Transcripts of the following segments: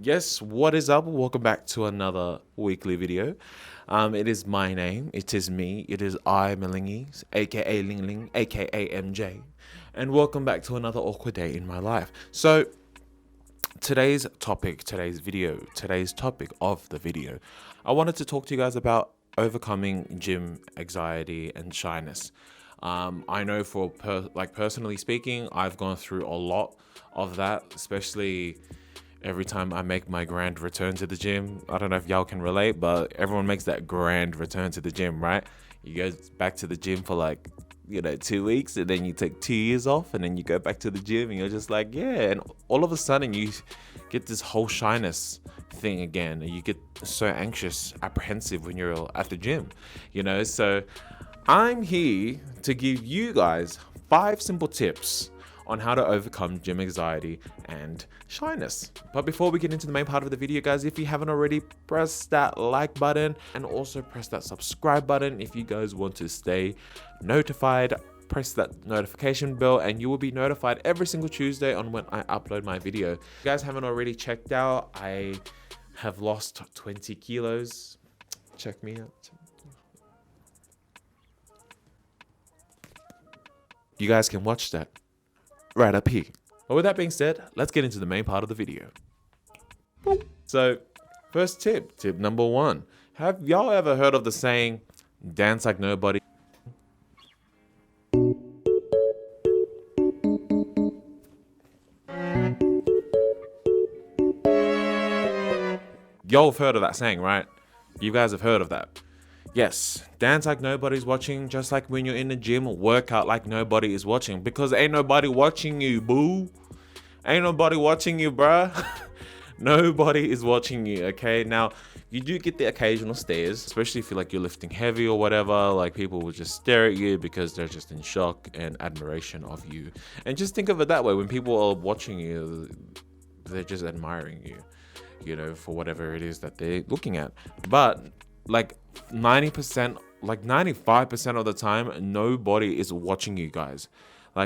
Yes, what is up? Welcome back to another weekly video. It is my name, it is me, it is I, Malingi, aka Lingling, aka MJ. And welcome back to another awkward day in my life. So, today's topic of the video, I wanted to talk to you guys about overcoming gym anxiety and shyness. I know personally speaking, I've gone through a lot of that, especially every time I make my grand return to the gym. I don't know if y'all can relate, but everyone makes that grand return to the gym, right? You go back to the gym for 2 weeks, and then you take 2 years off, and then you go back to the gym, and you're just like, yeah. And all of a sudden, you get this whole shyness thing again, and you get so anxious, apprehensive when you're at the gym, So I'm here to give you guys 5 simple tips on how to overcome gym anxiety and shyness. But before we get into the main part of the video, guys, if you haven't already, press that like button and also press that subscribe button. If you guys want to stay notified, press that notification bell and you will be notified every single Tuesday on when I upload my video. If you guys haven't already checked out, I have lost 20 kilos. Check me out. You guys can watch that right up here. But with that being said, let's get into the main part of the video. So, first tip number 1. Have y'all ever heard of the saying, dance like nobody? Y'all have heard of that saying, right? You guys have heard of that. Yes, dance like nobody's watching, just like when you're in the gym, work out like nobody is watching, because ain't nobody watching you, boo. Ain't nobody watching you, bruh. Nobody is watching you, okay? Now, you do get the occasional stares, especially if you're lifting heavy or whatever. Like, people will just stare at you because they're just in shock and admiration of you. And just think of it that way. When people are watching you, they're just admiring you, for whatever it is that they're looking at. But 90%, 95% of the time, nobody is watching you guys.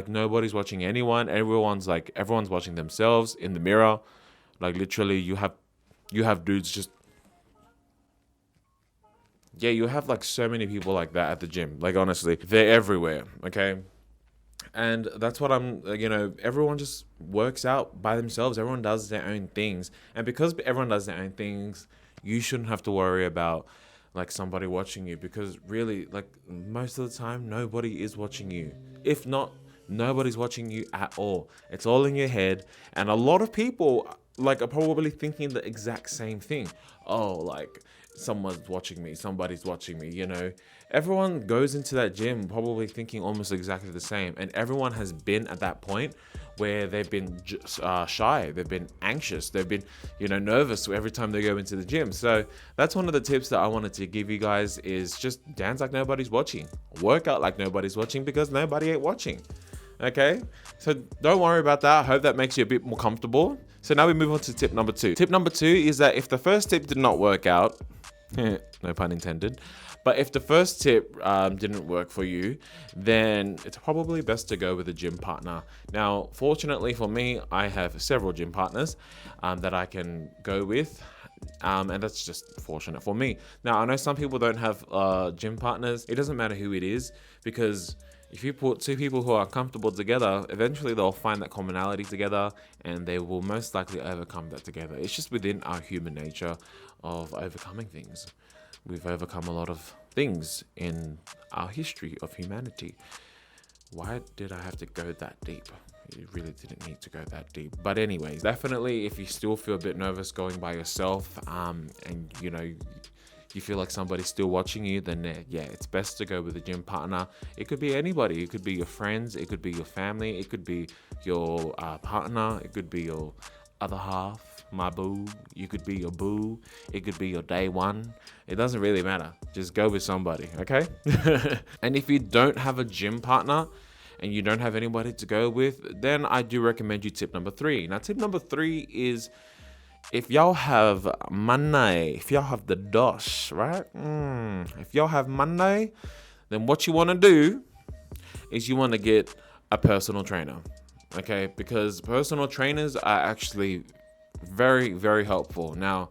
Nobody's watching anyone. Everyone's watching themselves in the mirror. Literally, you have dudes just, you have so many people like that at the gym. Honestly, they're everywhere, okay? And that's what everyone just works out by themselves. Everyone does their own things. And because everyone does their own things, you shouldn't have to worry about somebody watching you, because really, most of the time, nobody is watching you. If not, nobody's watching you at all. It's all in your head. And a lot of people are probably thinking the exact same thing. Oh, someone's watching me, somebody's watching me, Everyone goes into that gym probably thinking almost exactly the same. And everyone has been at that point where they've been shy, they've been anxious, they've been, nervous every time they go into the gym. So that's one of the tips that I wanted to give you guys, is just dance like nobody's watching. Work out like nobody's watching, because nobody ain't watching. Okay? So don't worry about that. I hope that makes you a bit more comfortable. So now we move on to tip number 2. Tip number 2 is that if the first tip did not work out, no pun intended, but if the first tip didn't work for you, then it's probably best to go with a gym partner. Now, fortunately for me, I have several gym partners that I can go with. And that's just fortunate for me. Now, I know some people don't have gym partners. It doesn't matter who it is, because if you put 2 people who are comfortable together, eventually they'll find that commonality together, and they will most likely overcome that together. It's just within our human nature of overcoming things. We've overcome a lot of things in our history of humanity. Why did I have to go that deep? You really didn't need to go that deep. But anyways, definitely, if you still feel a bit nervous going by yourself, and you feel like somebody's still watching you, then it's best to go with a gym partner. It could be anybody. It could be your friends. It could be your family. It could be your partner. It could be your other half, my boo. You could be your boo. It could be your day one. It doesn't really matter. Just go with somebody, okay? And if you don't have a gym partner and you don't have anybody to go with, then I do recommend you tip number 3. Now, tip number 3 is, if y'all have money, if y'all have the dosh, right? If y'all have money, then what you want to do is you want to get a personal trainer, okay? Because personal trainers are actually Very, very helpful. Now,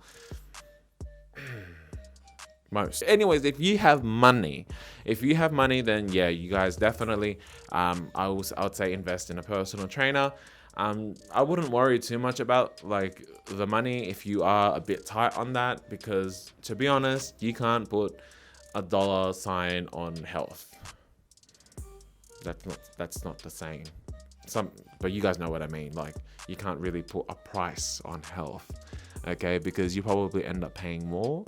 most. Anyways, if you have money, then yeah, you guys definitely, I would say invest in a personal trainer. I wouldn't worry too much about like the money if you are a bit tight on that, because to be honest, you can't put a dollar sign on health. That's not the saying. But you guys know what I mean. Like, you can't really put a price on health, okay? Because you probably end up paying more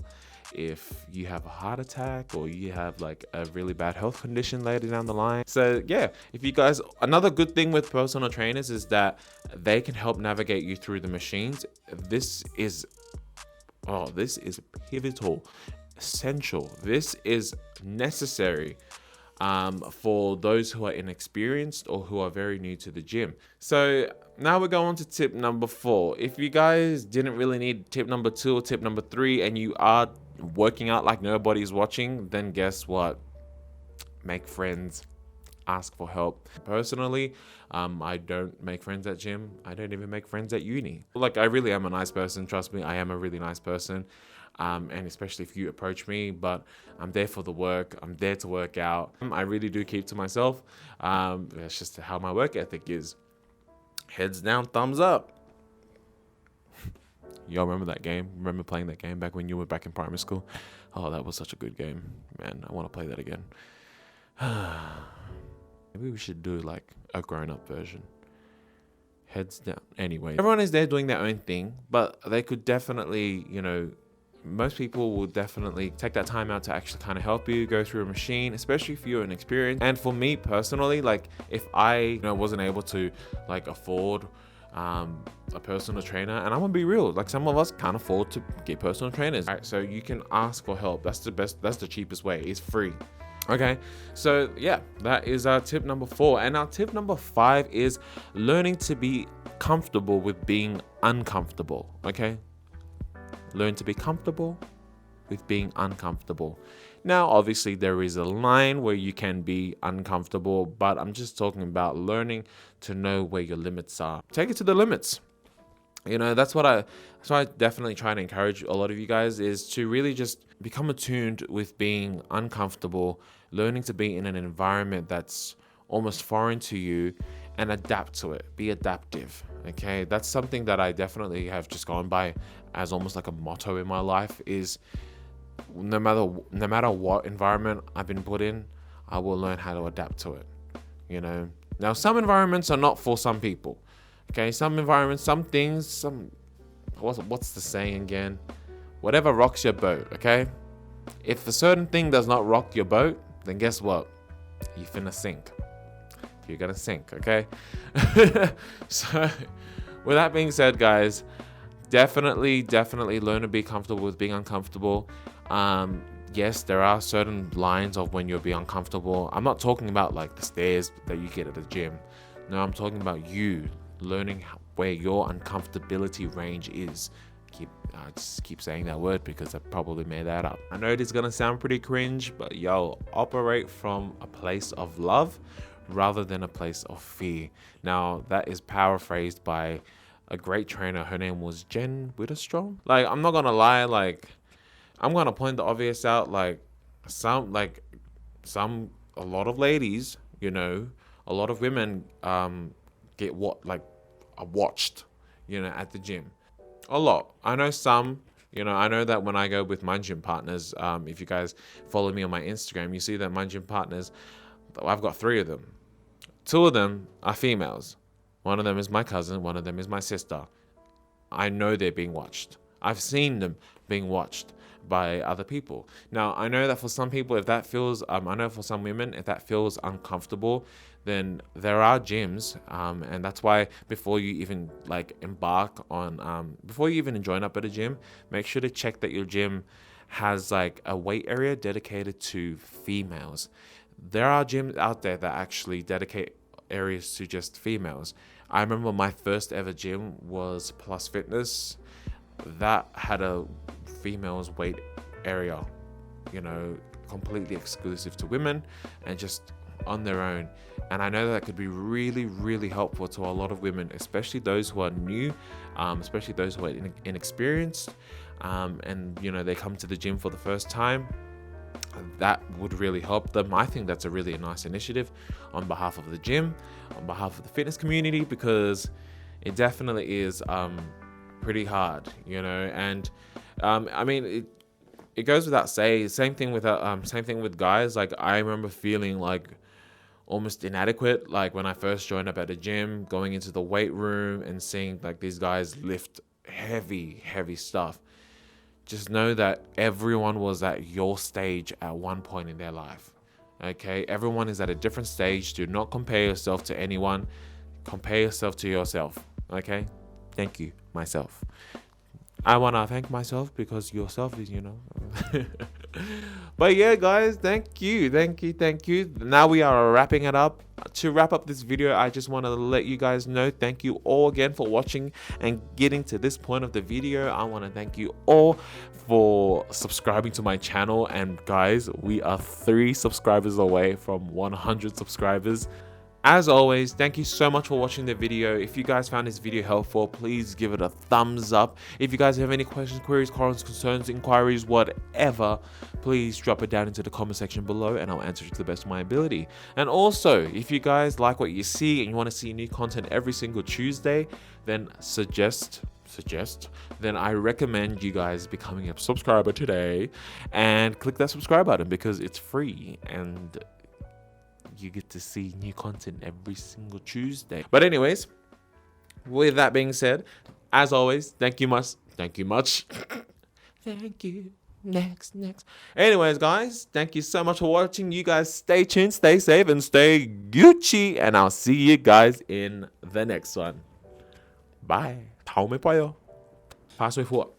if you have a heart attack or you have like a really bad health condition later down the line. So yeah, if you guys, another good thing with personal trainers is that they can help navigate you through the machines. This is pivotal, essential. This is necessary for those who are inexperienced or who are very new to the gym. So now we're going to tip number 4. If you guys didn't really need tip number 2 or tip number 3 and you are working out like nobody's watching, then guess what? Make friends, ask for help. Personally, I don't make friends at gym. I don't even make friends at uni. Like, I really am a nice person. Trust me, I am a really nice person. And especially if you approach me, but I'm there for the work. I'm there to work out. I really do keep to myself. That's just how my work ethic is. Heads down, thumbs up. Y'all remember that game? Remember playing that game back when you were back in primary school? Oh, that was such a good game. Man, I want to play that again. Maybe we should do like a grown-up version. Heads down. Anyway, everyone is there doing their own thing, but they could definitely, most people will definitely take that time out to actually kind of help you go through a machine, especially if you're inexperienced. And for me personally, like if I wasn't able to like afford a personal trainer, and I'm gonna be real, like some of us can't afford to get personal trainers, right? So you can ask for help. That's the cheapest way. It's free. Okay, so yeah, that is our tip number 4. And our tip number 5 is learning to be comfortable with being uncomfortable. Okay, learn to be comfortable with being uncomfortable. Now, obviously, there is a line where you can be uncomfortable, but I'm just talking about learning to know where your limits are. Take it to the limits. That's what I definitely try to encourage a lot of you guys, is to really just become attuned with being uncomfortable, learning to be in an environment that's almost foreign to you and adapt to it. Be adaptive. Okay, that's something that I definitely have just gone by as almost like a motto in my life, is no matter what environment I've been put in, I will learn how to adapt to it. Now some environments are not for some people. Okay, some environments, some things, what's the saying again? Whatever rocks your boat, okay? If a certain thing does not rock your boat, then guess what? You finna sink. You're gonna sink, okay? So, with that being said, guys, definitely learn to be comfortable with being uncomfortable. Yes, there are certain lines of when you'll be uncomfortable. I'm not talking about like the stares that you get at the gym. No, I'm talking about you learning where your uncomfortability range is. I just keep saying that word because I probably made that up. I know it is gonna sound pretty cringe, but operate from a place of love rather than a place of fear. Now, that is paraphrased by a great trainer. Her name was Jen Witherspoon. Like, I'm not gonna lie, like, I'm gonna point the obvious out. Like, a lot of ladies, a lot of women get watched, at the gym. A lot. I know some, I know that when I go with my gym partners, if you guys follow me on my Instagram, you see that my gym partners, I've got 3 of them. 2 of them are females. One of them is my cousin. One of them is my sister. I know they're being watched. I've seen them being watched by other people. Now, I know that for some people, if that feels, I know for some women, if that feels uncomfortable, then there are gyms, and that's why before you even before you even join up at a gym, make sure to check that your gym has like a weight area dedicated to females. There are gyms out there that actually dedicate areas to just females. I remember my first ever gym was Plus Fitness. That had a females weight area, completely exclusive to women, and just on their own. And I know that could be really, really helpful to a lot of women, especially those who are new, especially those who are inexperienced, and they come to the gym for the first time. That would really help them. I think that's a really nice initiative on behalf of the gym, on behalf of the fitness community, because it definitely is pretty hard, and I mean, it goes without saying. Same thing with guys. Like, I remember feeling like almost inadequate, like when I first joined up at a gym, going into the weight room and seeing like these guys lift heavy stuff. Just know that everyone was at your stage at one point in their life. Okay, everyone is at a different stage. Do not compare yourself to anyone. Compare yourself to yourself. Okay, thank you, myself. I want to thank myself because yourself is, But yeah, guys, thank you. Now we are wrapping it up. To wrap up this video, I just want to let you guys know, thank you all again for watching and getting to this point of the video. I want to thank you all for subscribing to my channel. And guys, we are 3 subscribers away from 100 subscribers. As always, thank you so much for watching the video. If you guys found this video helpful, please give it a thumbs up. If you guys have any questions, queries, comments, concerns, inquiries, whatever, please drop it down into the comment section below and I'll answer it to the best of my ability. And also, if you guys like what you see and you want to see new content every single Tuesday, then then I recommend you guys becoming a subscriber today and click that subscribe button because it's free and you get to see new content every single Tuesday. But anyways, with that being said, as always, thank you much. Thank you. Next. Anyways, guys, thank you so much for watching. You guys stay tuned, stay safe, and stay Gucci. And I'll see you guys in the next one. Bye. 다음에 봐요. 8岁후